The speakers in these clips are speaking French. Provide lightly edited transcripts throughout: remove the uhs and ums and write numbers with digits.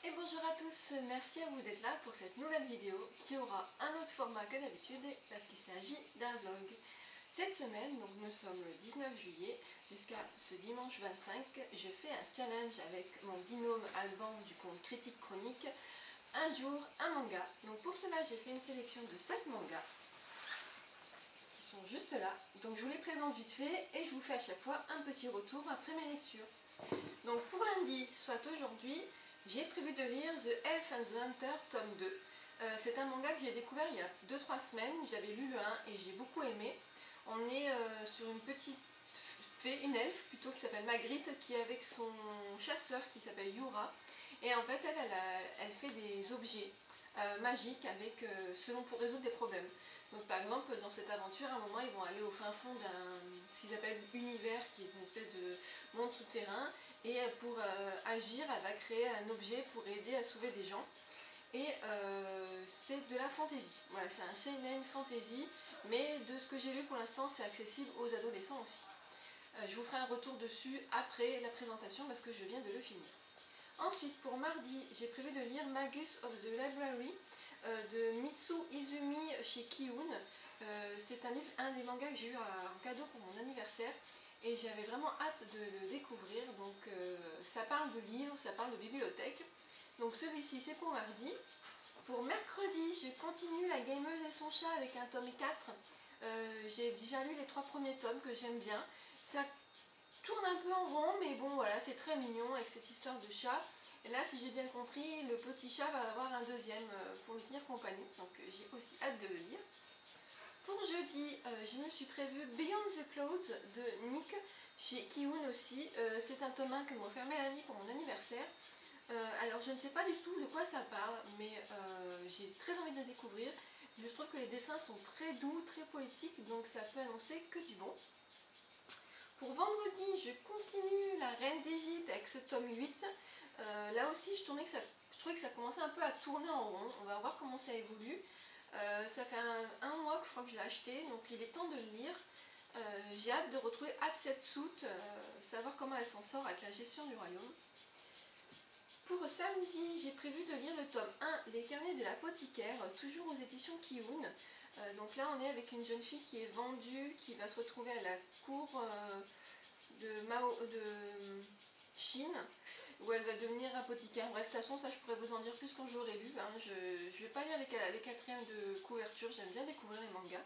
Et bonjour à tous, merci à vous d'être là pour cette nouvelle vidéo qui aura un autre format que d'habitude parce qu'il s'agit d'un vlog. Cette semaine, donc nous sommes le 19 juillet, jusqu'à ce dimanche 25, je fais un challenge avec mon binôme Alban du compte Critique Chronique, un jour un manga. Donc pour cela j'ai fait une sélection de 7 mangas qui sont juste là. Donc je vous les présente vite fait et je vous fais à chaque fois un petit retour après mes lectures. Donc pour lundi, soit aujourd'hui, j'ai prévu de lire The Elf and the Hunter tome 2. C'est un manga que j'ai découvert il y a 2-3 semaines, j'avais lu le 1 et j'ai beaucoup aimé. On est sur une petite fée, une elfe plutôt, qui s'appelle Magritte, qui est avec son chasseur qui s'appelle Yura. Et en fait elle fait des objets magiques avec, pour résoudre des problèmes. Donc par exemple dans cette aventure, à un moment ils vont aller au fin fond ce qu'ils appellent univers, qui est une espèce de monde souterrain, et pour agir elle va créer un objet pour aider à sauver des gens. Et c'est de la fantasy, voilà, c'est un seinen fantasy, mais de ce que j'ai lu pour l'instant c'est accessible aux adolescents aussi. Je vous ferai un retour dessus après la présentation parce que je viens de le finir. Ensuite, pour mardi, j'ai prévu de lire Magus of the Library de Mitsu Izumi chez Kiun. C'est un des mangas que j'ai eu en cadeau pour mon anniversaire et j'avais vraiment hâte de le découvrir. Donc ça parle de livres, ça parle de bibliothèque. Donc celui-ci c'est pour mardi. Pour mercredi, je continue La Gameuse et son chat avec un tome 4. J'ai déjà lu les 3 premiers tomes que j'aime bien. Ça tourne un peu en rond, mais bon voilà, c'est très mignon avec cette histoire de chat. Et là, si j'ai bien compris, le petit chat va avoir un deuxième pour lui tenir compagnie, donc j'ai aussi hâte de le lire. Pour jeudi, je me suis prévu Beyond the Clouds de Nick chez Kiun aussi. C'est un tome 1 que m'a offert Mélanie pour mon anniversaire. Alors je ne sais pas du tout de quoi ça parle, mais j'ai très envie de le découvrir. Je trouve que les dessins sont très doux, très poétiques, donc ça peut annoncer que du bon. Pour vendredi, je continue La Reine d'Égypte avec ce tome 8. Là aussi, je trouvais que ça commençait un peu à tourner en rond. On va voir comment ça évolue. Ça fait un mois que je crois que je l'ai acheté, donc il est temps de le lire. J'ai hâte de retrouver Hatshepsut, savoir comment elle s'en sort avec la gestion du royaume. Pour samedi, j'ai prévu de lire le tome 1, Les carnets de l'apothicaire, toujours aux éditions Kiun. Donc là, on est avec une jeune fille qui est vendue, qui va se retrouver à la cour de Chine, où elle va devenir apothicaire. Bref, de toute façon, ça, je pourrais vous en dire plus quand je l'aurai lu. Je ne vais pas lire les quatrièmes de couverture, j'aime bien découvrir les mangas.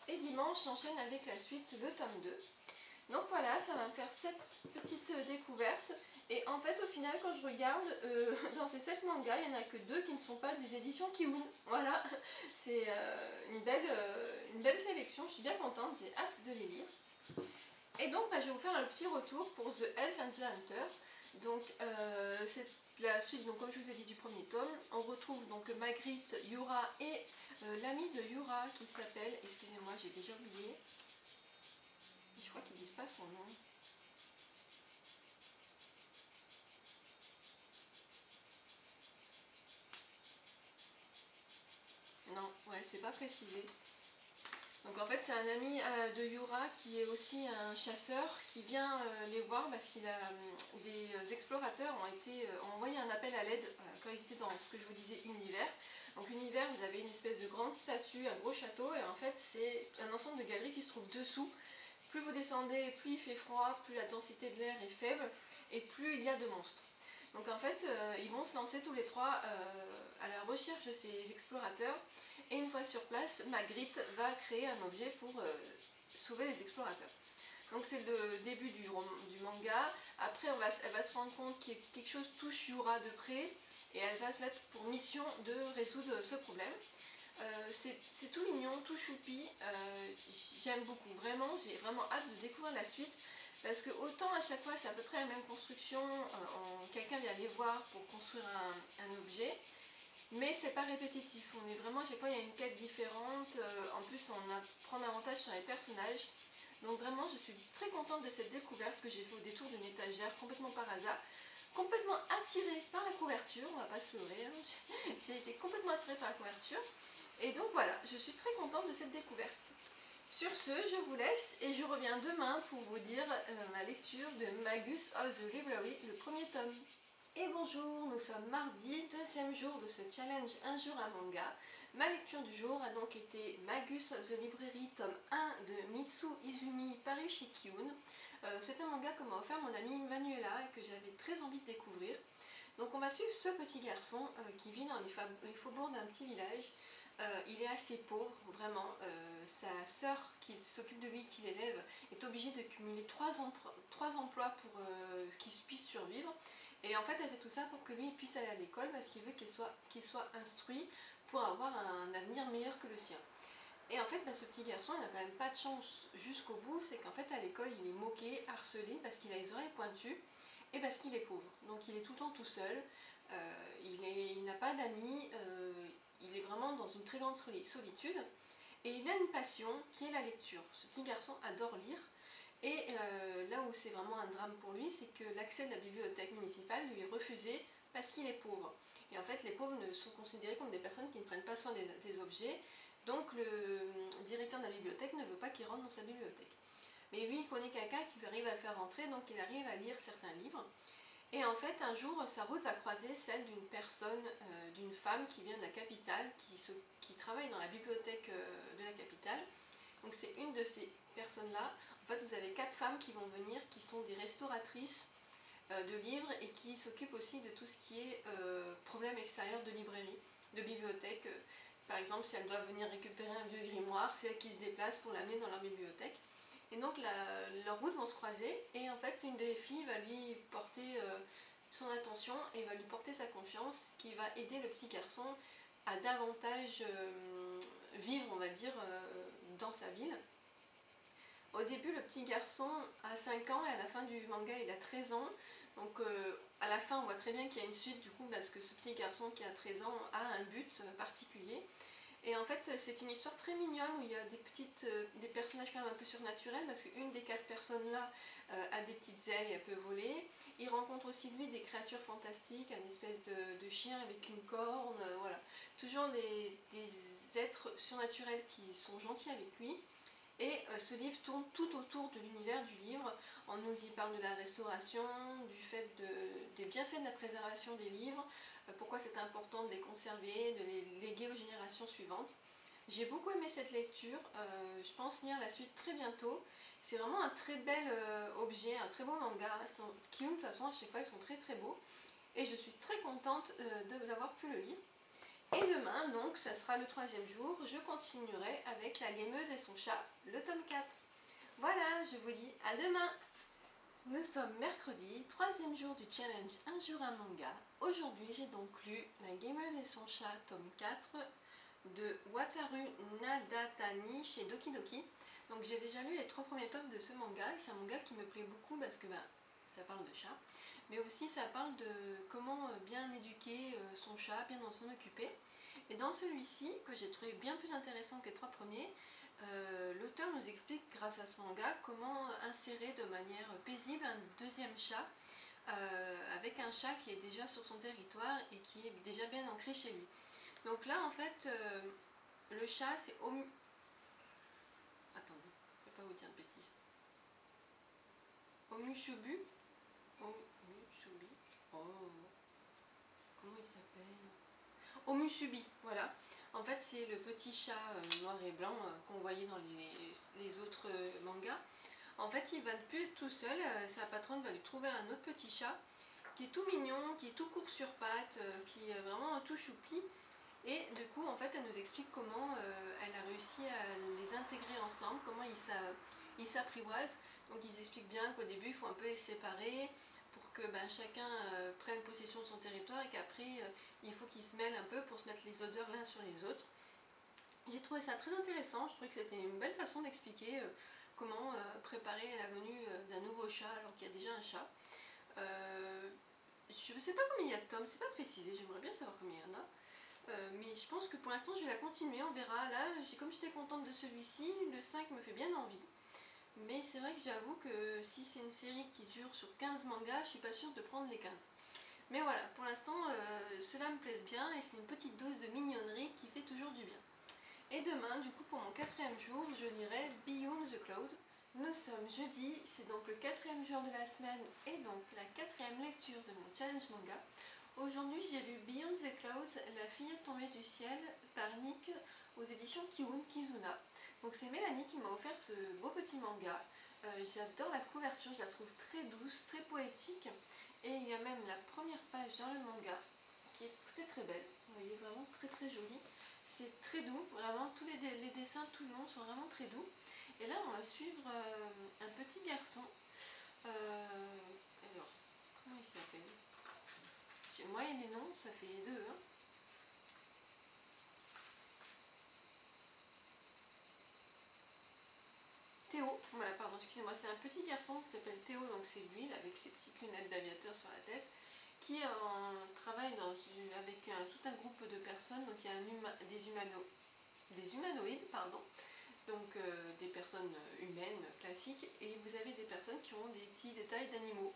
Et dimanche, j'enchaîne avec la suite, le tome 2. Donc voilà, ça va me faire 7 petites découvertes. Et en fait, au final, quand je regarde, dans ces 7 mangas, il n'y en a que 2 qui ne sont pas des éditions Kiun. Voilà, c'est une belle sélection, je suis bien contente, j'ai hâte de les lire. Et donc, je vais vous faire un petit retour pour The Elf and the Hunter. Donc, c'est la suite, donc, comme je vous ai dit, du premier tome. On retrouve donc Magritte, Yura et l'ami de Yura qui s'appelle, excusez-moi, j'ai déjà oublié. Je crois qu'ils disent pas son nom. Non, ouais, c'est pas précisé. Donc en fait c'est un ami de Yura qui est aussi un chasseur qui vient les voir parce qu'il a des explorateurs ont envoyé un appel à l'aide quand ils étaient dans ce que je vous disais univers. Donc univers, vous avez une espèce de grande statue, un gros château, et en fait c'est un ensemble de galeries qui se trouve dessous. Plus vous descendez, plus il fait froid, plus la densité de l'air est faible et plus il y a de monstres. Donc en fait, ils vont se lancer tous les trois à la recherche de ces explorateurs. Et une fois sur place, Magritte va créer un objet pour sauver les explorateurs. Donc c'est le début du manga. Après, elle va se rendre compte que quelque chose touche Yura de près. Et elle va se mettre pour mission de résoudre ce problème. C'est tout mignon, tout choupi. J'aime beaucoup, vraiment. J'ai vraiment hâte de découvrir la suite. Parce que autant à chaque fois c'est à peu près la même construction, quelqu'un vient les voir pour construire un objet, mais c'est pas répétitif, on est vraiment à chaque fois il y a une quête différente, en plus on apprend davantage sur les personnages, donc vraiment je suis très contente de cette découverte que j'ai fait au détour d'une étagère complètement par hasard, complètement attirée par la couverture, on va pas se leurrer, hein. J'ai été complètement attirée par la couverture, et donc voilà, je suis très contente de cette découverte. Sur ce, je vous laisse et je reviens demain pour vous dire ma lecture de Magus of the Library, le premier tome. Et bonjour, nous sommes mardi, deuxième jour de ce challenge Un jour un manga. Ma lecture du jour a donc été Magus The Library, tome 1 de Mitsu Izumi, paru chez Kiun. C'est un manga que m'a offert mon amie Manuela et que j'avais très envie de découvrir. Donc on va suivre ce petit garçon qui vit dans les faubourgs d'un petit village. Il est assez pauvre, vraiment. Sa sœur qui s'occupe de lui, qui l'élève, est obligée de cumuler trois emplois pour qu'il puisse survivre. Et en fait, elle fait tout ça pour que lui puisse aller à l'école parce qu'il veut qu'il soit instruit pour avoir un avenir meilleur que le sien. Et en fait, ce petit garçon, il n'a quand même pas de chance jusqu'au bout, c'est qu'en fait, à l'école, il est moqué, harcelé parce qu'il a les oreilles pointues et parce qu'il est pauvre. Donc il est tout le temps tout seul, il n'a pas d'amis, il est vraiment dans une très grande solitude. Et il a une passion qui est la lecture. Ce petit garçon adore lire. Et là où c'est vraiment un drame pour lui, c'est que l'accès de la bibliothèque municipale lui est refusé parce qu'il est pauvre. Et en fait, les pauvres sont considérés comme des personnes qui ne prennent pas soin des objets. Donc le directeur de la bibliothèque ne veut pas qu'il rentre dans sa bibliothèque. Mais lui, il connaît quelqu'un qui arrive à le faire rentrer, donc il arrive à lire certains livres. Et en fait, un jour, sa route va croiser celle d'une personne, d'une femme qui vient de la capitale, qui travaille dans la bibliothèque de la capitale. Donc c'est une de ces personnes-là. En fait, vous avez 4 femmes qui vont venir, qui sont des restauratrices de livres et qui s'occupent aussi de tout ce qui est problème extérieur de librairie, de bibliothèque. Par exemple, si elles doivent venir récupérer un vieux grimoire, c'est elles qui se déplacent pour l'amener dans leur bibliothèque. Et donc leurs routes vont se croiser et en fait une des filles va lui porter son attention et va lui porter sa confiance, qui va aider le petit garçon à davantage vivre, on va dire, dans sa ville. Au début, le petit garçon a 5 ans et à la fin du manga, il a 13 ans. Donc à la fin, on voit très bien qu'il y a une suite, du coup, parce que ce petit garçon qui a 13 ans a un but particulier. Et en fait, c'est une histoire très mignonne où il y a des personnages quand même un peu surnaturels, parce qu'une des 4 personnes là a des petites ailes et elle peut voler. Il rencontre aussi lui des créatures fantastiques, une espèce de chien avec une corne, voilà. Toujours des êtres surnaturels qui sont gentils avec lui. Et ce livre tourne tout autour de l'univers du livre. On nous y parle de la restauration, des bienfaits de la préservation des livres, pourquoi c'est important de les conserver, de les léguer aux générations suivantes. J'ai beaucoup aimé cette lecture, je pense lire la suite très bientôt. C'est vraiment un très bel objet, un très beau manga. Qui, de toute façon, à chaque fois, ils sont très très beaux. Et je suis très contente d'avoir pu le lire. Et demain, donc, ça sera le 3e jour, je continuerai avec La Gameuse et son chat, le tome 4. Voilà, je vous dis à demain. Nous sommes mercredi, 3e jour du challenge Un jour un manga. Aujourd'hui, j'ai donc lu La Gameuse et son chat, tome 4 de Wataru Nadatani chez Doki Doki. Donc j'ai déjà lu les 3 premiers tomes de ce manga et c'est un manga qui me plaît beaucoup parce que ça parle de chat, mais aussi ça parle de comment bien éduquer son chat, bien s'en occuper. Et dans celui-ci, que j'ai trouvé bien plus intéressant que les 3 premiers, l'auteur nous explique grâce à ce manga comment insérer de manière paisible un 2e chat avec un chat qui est déjà sur son territoire et qui est déjà bien ancré chez lui. Donc là en fait le chat c'est attendez, je ne vais pas vous dire de bêtises. Omushubi. Omushubi. Oh, comment il s'appelle? Omusubi, voilà. En fait, c'est le petit chat noir et blanc qu'on voyait dans les autres mangas. En fait, il va plus être tout seul. Sa patronne va lui trouver un autre petit chat qui est tout mignon, qui est tout court sur pattes, qui est vraiment tout choupi. Et du coup, en fait, elle nous explique comment elle a réussi à les intégrer ensemble, comment ils s'apprivoisent. Donc, ils expliquent bien qu'au début, il faut un peu les séparer pour que chacun prenne possession de son territoire et qu'après, il faut qu'ils se mêlent un peu pour se mettre les odeurs l'un sur les autres. J'ai trouvé ça très intéressant. Je trouvais que c'était une belle façon d'expliquer comment préparer la venue d'un nouveau chat alors qu'il y a déjà un chat. Je ne sais pas combien il y a de tomes, c'est pas précisé, j'aimerais bien savoir combien il y en a. Mais je pense que pour l'instant je vais la continuer, on verra. Là, comme j'étais contente de celui-ci, le 5 me fait bien envie. Mais c'est vrai que j'avoue que si c'est une série qui dure sur 15 mangas, je suis pas sûre de prendre les 15. Mais voilà, pour l'instant, cela me plaise bien et c'est une petite dose de mignonnerie qui fait toujours du bien. Et demain, du coup, pour mon 4e jour, je lirai Beyond the Cloud, Nous sommes jeudi, c'est donc le 4e jour de la semaine et donc la 4e lecture de mon challenge manga. Aujourd'hui j'ai lu Beyond the Clouds, la fillette tombée du ciel par Nick aux éditions Kiun Kizuna. Donc c'est Mélanie qui m'a offert ce beau petit manga. J'adore la couverture, je la trouve très douce, très poétique. Et il y a même la première page dans le manga qui est très très belle. Vous voyez, vraiment très très jolie. C'est très doux, vraiment tous les dessins tout le long sont vraiment très doux. Et là on va suivre un petit garçon. Alors, comment il s'appelle? Chez moi et les noms, ça fait deux. Hein. Théo, voilà, pardon, excusez-moi, c'est un petit garçon qui s'appelle Théo, donc c'est lui, avec ses petites lunettes d'aviateur sur la tête, qui travaille avec tout un groupe de personnes, donc il y a des humanoïdes, pardon, donc des personnes humaines classiques, et vous avez des personnes qui ont des petits détails d'animaux.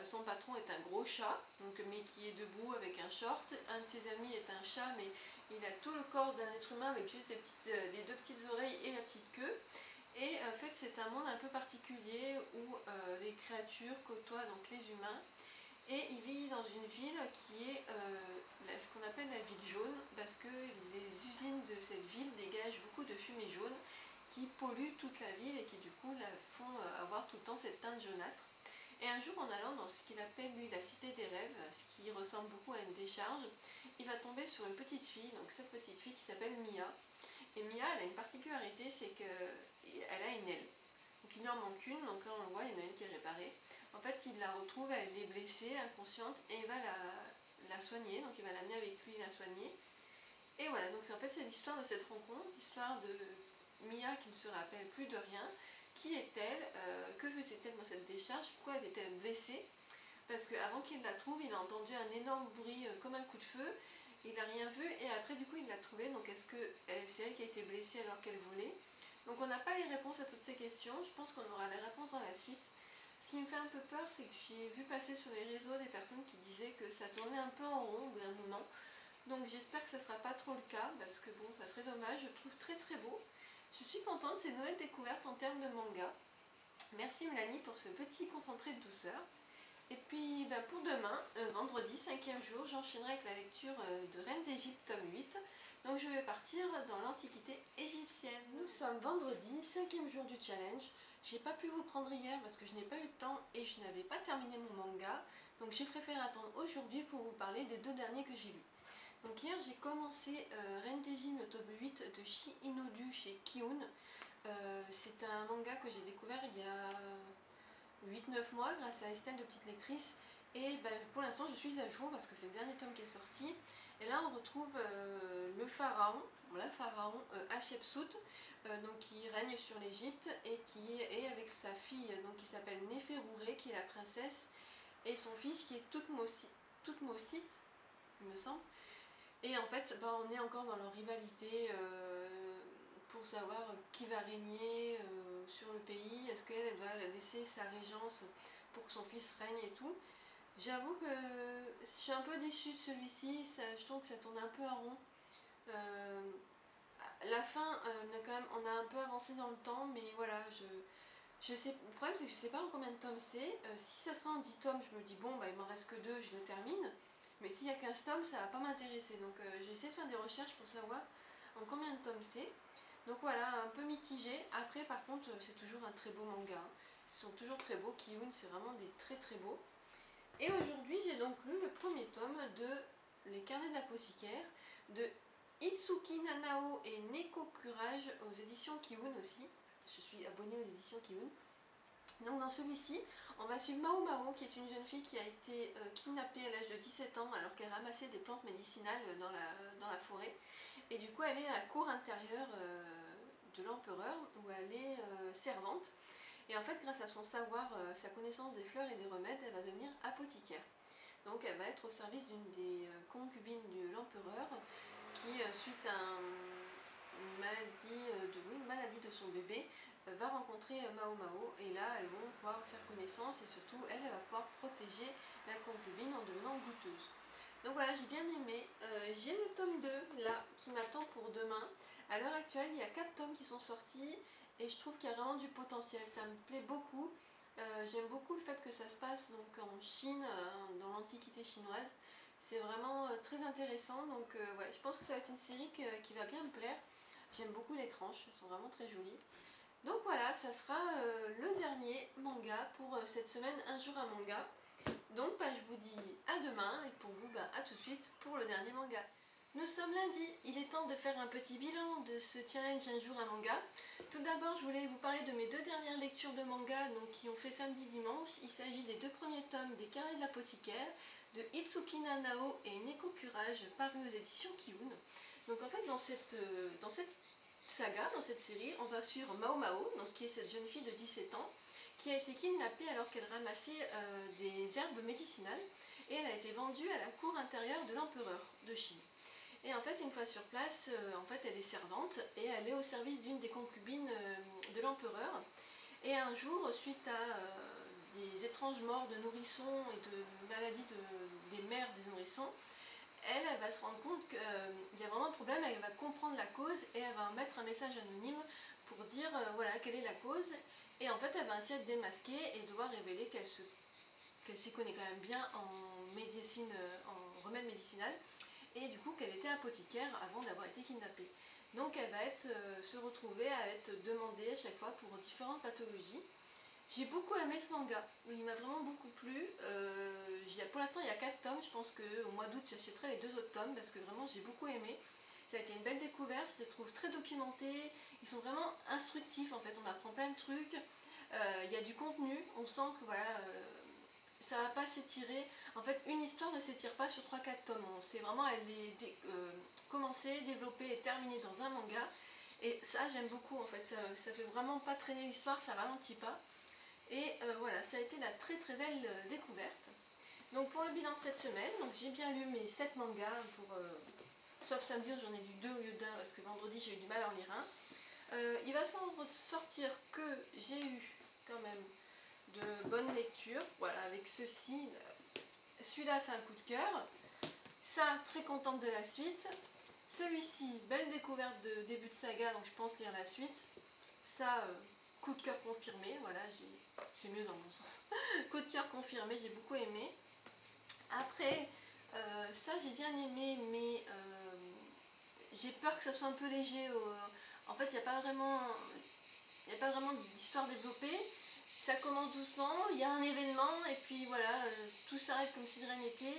Son patron est un gros chat, mais qui est debout avec un short. Un de ses amis est un chat, mais il a tout le corps d'un être humain avec juste les deux petites oreilles et la petite queue. Et en fait, c'est un monde un peu particulier où les créatures côtoient donc les humains. Et il vit dans une ville qui est ce qu'on appelle la ville jaune, parce que les usines de cette ville dégagent beaucoup de fumée jaune qui pollue toute la ville et qui du coup la font avoir tout le temps cette teinte jaunâtre. Et un jour, en allant dans ce qu'il appelle lui la cité des rêves, ce qui ressemble beaucoup à une décharge, il va tomber sur une petite fille, donc cette petite fille qui s'appelle Mia. Et Mia, elle a une particularité, c'est qu'elle a une aile. Donc il lui en manque une, donc là on le voit, il y en a une qui est réparée. En fait, il la retrouve, elle est blessée, inconsciente, et il va la soigner, donc il va l'amener avec lui la soigner. Et voilà, donc en fait c'est l'histoire de cette rencontre, l'histoire de Mia qui ne se rappelle plus de rien. Qui est-elle? Que faisait-elle dans cette décharge? Pourquoi était-elle blessée? Parce qu'avant qu'il la trouve, il a entendu un énorme bruit comme un coup de feu. Il n'a rien vu et après du coup il l'a trouvée. Donc est-ce que c'est elle qui a été blessée alors qu'elle volait? Donc on n'a pas les réponses à toutes ces questions. Je pense qu'on aura les réponses dans la suite. Ce qui me fait un peu peur, c'est que j'ai vu passer sur les réseaux des personnes qui disaient que ça tournait un peu en rond au bout d'un moment. Donc j'espère que ça ne sera pas trop le cas, parce que bon, ça serait dommage, je le trouve très très beau. Je suis contente, c'est une nouvelle découverte en termes de manga. Merci Mélanie pour ce petit concentré de douceur. Et puis pour demain, vendredi, 5e jour, j'enchaînerai avec la lecture de Reine d'Égypte tome 8. Donc je vais partir dans l'Antiquité égyptienne. Nous sommes vendredi, 5e jour du challenge. J'ai pas pu vous prendre hier parce que je n'ai pas eu le temps et je n'avais pas terminé mon manga. Donc j'ai préféré attendre aujourd'hui pour vous parler des deux derniers que j'ai lus. Donc hier j'ai commencé Reine d'Égypte, le tome 8 de Shi Inodu chez Kiun. C'est un manga que j'ai découvert il y a 8-9 mois grâce à Estelle de Petite Lectrice. Et pour l'instant je suis à jour parce que c'est le dernier tome qui est sorti. Et là on retrouve le pharaon, la pharaon Hatshepsut, donc qui règne sur l'Égypte et qui est avec sa fille donc, qui s'appelle Néferouré, qui est la princesse, et son fils qui est Toutmossit, il me semble. Et en fait, on est encore dans leur rivalité pour savoir qui va régner sur le pays. Est-ce qu'elle doit laisser sa régence pour que son fils règne et tout. J'avoue que je suis un peu déçue de celui-ci, je trouve que ça tourne un peu à rond. La fin, on a un peu avancé dans le temps, mais voilà, je sais, le problème c'est que je sais pas en combien de tomes c'est. Si ça se fait en 10 tomes, je me dis bon, il m'en reste que 2, je le termine. Mais s'il y a 15 tomes, ça va pas m'intéresser. Donc j'ai essayé de faire des recherches pour savoir en combien de tomes c'est. Donc voilà, un peu mitigé. Après, par contre, c'est toujours un très beau manga. Hein. Ils sont toujours très beaux. Kiun, c'est vraiment des très très beaux. Et aujourd'hui, j'ai donc lu le premier tome de Les Carnets de l'apothicaire de Itsuki Nanao et Neko Courage aux éditions Kiun aussi. Je suis abonnée aux éditions Kiun. Donc dans celui-ci, on va suivre Mao Mao, qui est une jeune fille qui a été kidnappée à l'âge de 17 ans alors qu'elle ramassait des plantes médicinales dans la forêt. Et du coup, elle est à la cour intérieure de l'empereur où elle est servante. Et en fait, grâce à son savoir, sa connaissance des fleurs et des remèdes, elle va devenir apothicaire. Donc elle va être au service d'une des concubines de l'empereur qui, suite à une maladie de son bébé, va rencontrer Mao Mao, et là elles vont pouvoir faire connaissance et surtout elle va pouvoir protéger la concubine en devenant goûteuse. Donc voilà, j'ai bien aimé. J'ai le tome 2 là qui m'attend pour demain. À l'heure actuelle, il y a 4 tomes qui sont sortis et je trouve qu'il y a vraiment du potentiel, ça me plaît beaucoup. J'aime beaucoup le fait que ça se passe donc en Chine, dans l'Antiquité chinoise. C'est vraiment très intéressant, donc ouais, je pense que ça va être une série qui va bien me plaire. J'aime beaucoup les tranches, elles sont vraiment très jolies. Donc voilà, ça sera le dernier manga pour cette semaine, un jour un manga. Donc bah, je vous dis à demain et pour vous, bah, à tout de suite pour le dernier manga. Nous sommes lundi, il est temps de faire un petit bilan de ce challenge un jour un manga. Tout d'abord, je voulais vous parler de mes 2 dernières lectures de manga donc, qui ont fait samedi-dimanche. Il s'agit des 2 premiers tomes des Carnets de l'apothicaire de Itsuki Nanao et Neko Kurage, parus aux éditions Kiun. Donc en fait, dans cette saga, dans cette série, on va suivre Mao Mao, donc, qui est cette jeune fille de 17 ans, qui a été kidnappée alors qu'elle ramassait des herbes médicinales et elle a été vendue à la cour intérieure de l'empereur de Chine. Et en fait, une fois sur place, en fait, elle est servante et elle est au service d'une des concubines de l'empereur. Et un jour, suite à des étranges morts de nourrissons et de maladies des mères des nourrissons, elle va se rendre compte qu'il y a vraiment un problème, elle va comprendre la cause et elle va mettre un message anonyme pour dire voilà quelle est la cause. Et en fait, elle va ainsi être démasquée et devoir révéler qu'elle s'y connaît quand même bien en médecine, en remède médicinal, et du coup qu'elle était apothicaire avant d'avoir été kidnappée. Donc elle va se retrouver à être demandée à chaque fois pour différentes pathologies. J'ai beaucoup aimé ce manga, il m'a vraiment beaucoup plu. Pour l'instant il y a 4 tomes, je pense qu'au mois d'août j'achèterai les 2 autres tomes parce que vraiment j'ai beaucoup aimé. Ça a été une belle découverte, je les trouve très documentés, ils sont vraiment instructifs en fait, on apprend plein de trucs. Il y a du contenu, on sent que voilà, ça va pas s'étirer. En fait, une histoire ne s'étire pas sur 3-4 tomes. On sait vraiment elle est commencée, développée et terminée dans un manga. Et ça, j'aime beaucoup en fait. Ça fait vraiment pas traîner l'histoire, ça ralentit pas. Et voilà, ça a été la très très belle découverte. Donc pour le bilan de cette semaine, j'ai bien lu mes 7 mangas, sauf samedi où j'en ai lu 2 au lieu d'un parce que vendredi j'ai eu du mal à en lire un. Il va s'en ressortir que j'ai eu quand même de bonnes lectures, voilà, avec ceci. Celui-là c'est un coup de cœur, ça très contente de la suite. Celui-ci, belle découverte de début de saga, donc je pense lire la suite. Ça, coup de cœur confirmé, voilà, c'est mieux dans mon sens. Coup de cœur confirmé, j'ai beaucoup aimé. Après, ça j'ai bien aimé, mais j'ai peur que ça soit un peu léger. En fait, il n'y a pas vraiment d'histoire développée. Ça commence doucement, il y a un événement, et puis voilà, tout s'arrête comme si de rien n'était.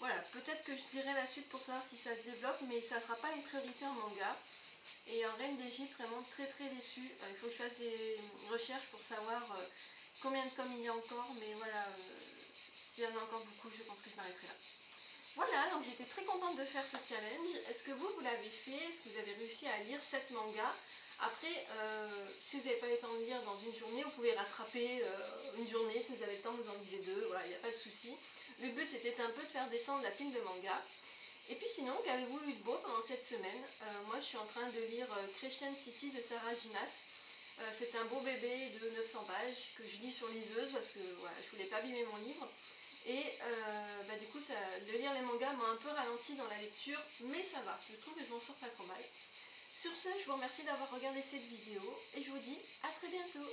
Voilà, peut-être que je dirai la suite pour savoir si ça se développe, mais ça ne sera pas une priorité en manga. Et en Reine d'Égypte, vraiment très très déçue. Il faut que je fasse des recherches pour savoir combien de tomes il y a encore, mais voilà, s'il y en a encore beaucoup, je pense que je m'arrêterai là. Voilà, donc j'étais très contente de faire ce challenge. Est-ce que vous l'avez fait? Est-ce que vous avez réussi à lire 7 mangas? Après, si vous n'avez pas le temps de lire dans une journée, vous pouvez rattraper une journée. Si vous avez le temps, vous en lisez 2, voilà, il n'y a pas de souci. Le but c'était un peu de faire descendre la pile de mangas. Et puis sinon, qu'avez-vous lu de beau pendant cette semaine? Moi je suis en train de lire Crescent City de Sarah Ginas. C'est un beau bébé de 900 pages que je lis sur liseuse parce que voilà, je voulais pas abîmer mon livre. Et du coup, de lire les mangas m'a un peu ralenti dans la lecture, mais ça va, je trouve que je m'en sors pas trop mal. Sur ce, je vous remercie d'avoir regardé cette vidéo et je vous dis à très bientôt.